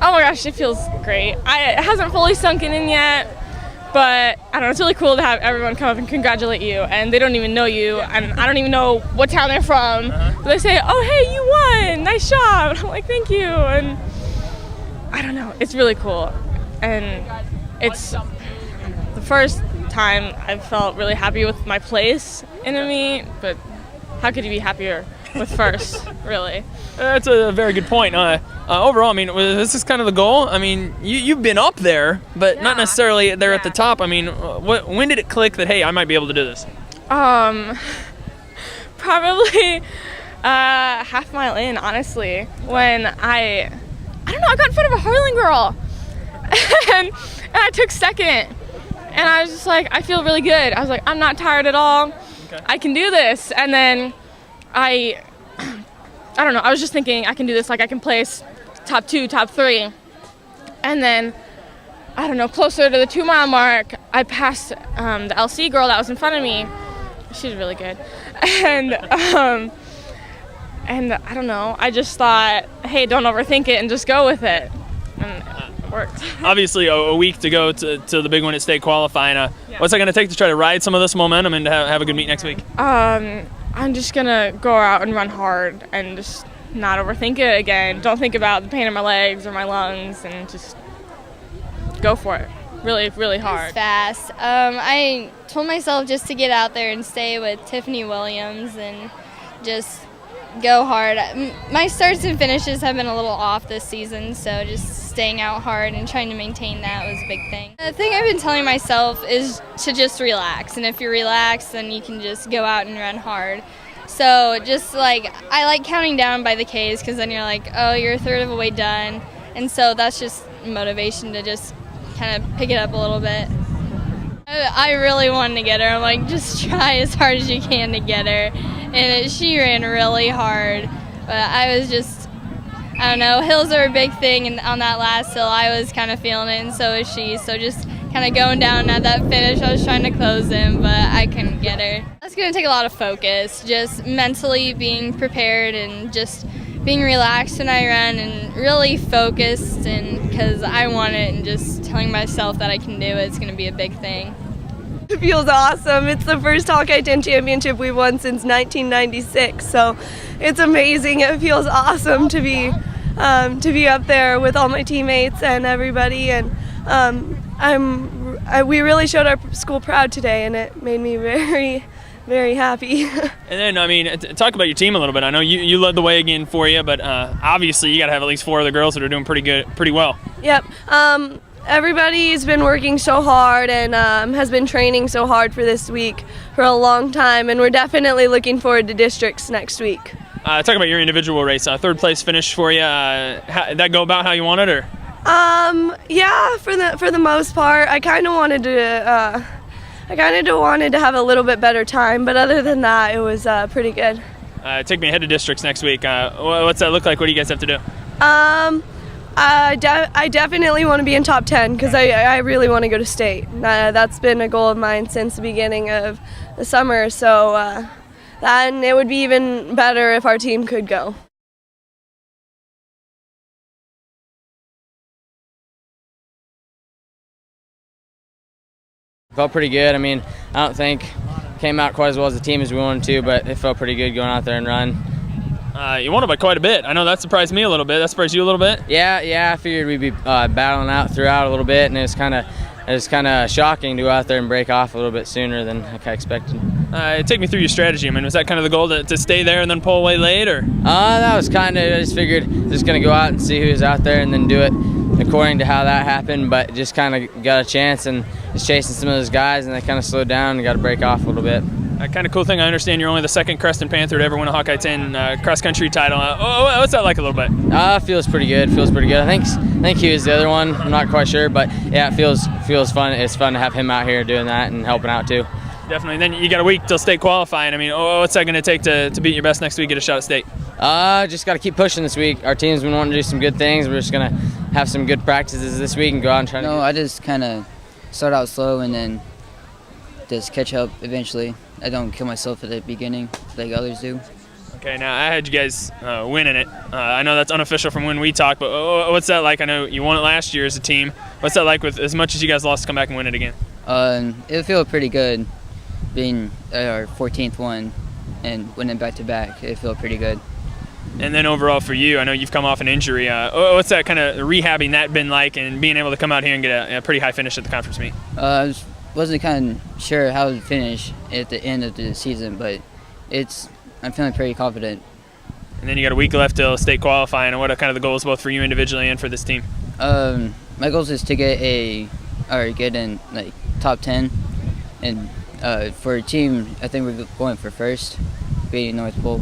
Oh my gosh, it feels great. It hasn't fully sunken in yet, but I don't know, it's really cool to have everyone come up and congratulate you, and they don't even know you, and I don't even know what town they're from. But they say, oh, hey, you won, nice job. And I'm like, thank you, and I don't know, it's really cool. And it's the first time I've felt really happy with my place in a meet, but how could you be happier with first, really? That's a very good point. Overall, I mean, this is kind of the goal. I mean, you've been up there, but not necessarily there at the top. I mean, when did it click that, hey, I might be able to do this? Probably half mile in, honestly, when I don't know, I got in front of a hurling girl, and I took second, and I was just like, I feel really good. I was like, I'm not tired at all. Okay. I can do this. And then I don't know, I was just thinking I can do this, like I can place top 2, top 3. And then, I don't know, closer to the 2 mile mark, I passed the LC girl that was in front of me. She's really good. And I don't know, I just thought, hey, don't overthink it and just go with it. And it worked. Obviously, a week to go to the big one at state qualifying. What's that going to take to try to ride some of this momentum and to have a good meet next week? I'm just going to go out and run hard and just not overthink it again. Don't think about the pain in my legs or my lungs, and just go for it. Really, really hard. Fast. I told myself just to get out there and stay with Tiffany Williams and just go hard. My starts and finishes have been a little off this season, so just staying out hard and trying to maintain that was a big thing. The thing I've been telling myself is to just relax, and if you relax, then you can just go out and run hard. So just like, I like counting down by the Ks, because then you're like, oh, you're a third of the way done, and so that's just motivation to just kind of pick it up a little bit. I really wanted to get her. I'm like, just try as hard as you can to get her. And she ran really hard. But I was just, I don't know, hills are a big thing. And on that last hill, I was kind of feeling it, and so was she. So just kind of going down at that finish, I was trying to close in, but I couldn't get her. That's going to take a lot of focus, just mentally being prepared and just being relaxed when I run and really focused, and because I want it, and just telling myself that I can do it, it's going to be a big thing. It feels awesome. It's the first Hawkeye 10 championship we've won since 1996, so it's amazing. It feels awesome to be up there with all my teammates and everybody, and we really showed our school proud today, and it made me very, very happy. And then, I mean, talk about your team a little bit. I know you led the way again for you, but obviously you got to have at least 4 other girls that are doing pretty well. Yep. Everybody's been working so hard and has been training so hard for this week for a long time, and we're definitely looking forward to districts next week. Talk about your individual race. 3rd place finish for you. Did that go about how you wanted, or? Yeah, for the most part. I kind of wanted to have a little bit better time, but other than that, it was pretty good. Take me ahead to districts next week. What's that look like? What do you guys have to do? I definitely want to be in top 10, because I really want to go to state. That's been a goal of mine since the beginning of the summer, so then it would be even better if our team could go. Felt pretty good. I mean, I don't think came out quite as well as the team as we wanted to, but it felt pretty good going out there and run. You won it by quite a bit. I know that surprised me a little bit. That surprised you a little bit? Yeah. I figured we'd be battling out throughout a little bit, and it was kind of shocking to go out there and break off a little bit sooner than I expected. Take me through your strategy. I mean, was that kind of the goal to stay there and then pull away late, or? That was kind of. I just figured just gonna go out and see who's out there and then do it according to how that happened. But just kind of got a chance and just chasing some of those guys, and they kind of slowed down and got to break off a little bit. Kind of cool thing, I understand you're only the 2nd Creston Panther to ever win a Hawkeye 10 cross-country title. What's that like a little bit? Feels pretty good. I think he was the other one. I'm not quite sure, but yeah, it feels fun. It's fun to have him out here doing that and helping out too. Definitely. Then you got a week till state qualifying. I mean, what's that going to take to beat your best next week, get a shot at state? Just got to keep pushing this week. Our team's been wanting to do some good things. We're just going to have some good practices this week and go out and try to. I just kind of start out slow and then just catch up eventually. I don't kill myself at the beginning like others do. Okay, now I had you guys winning it. I know that's unofficial from when we talked, but what's that like? I know you won it last year as a team. What's that like with as much as you guys lost to come back and win it again? It'll feel pretty good being our 14th one and winning back-to-back. It feel pretty good. And then overall for you, I know you've come off an injury. What's that kind of rehabbing that been like and being able to come out here and get a pretty high finish at the conference meet? I wasn't kind of sure how to finish at the end of the season, but I'm feeling pretty confident. And then you got a week left till state qualifying. And what are kind of the goals both for you individually and for this team? My goal is to get in like top 10, and for a team, I think we're going for first, beating North Polk.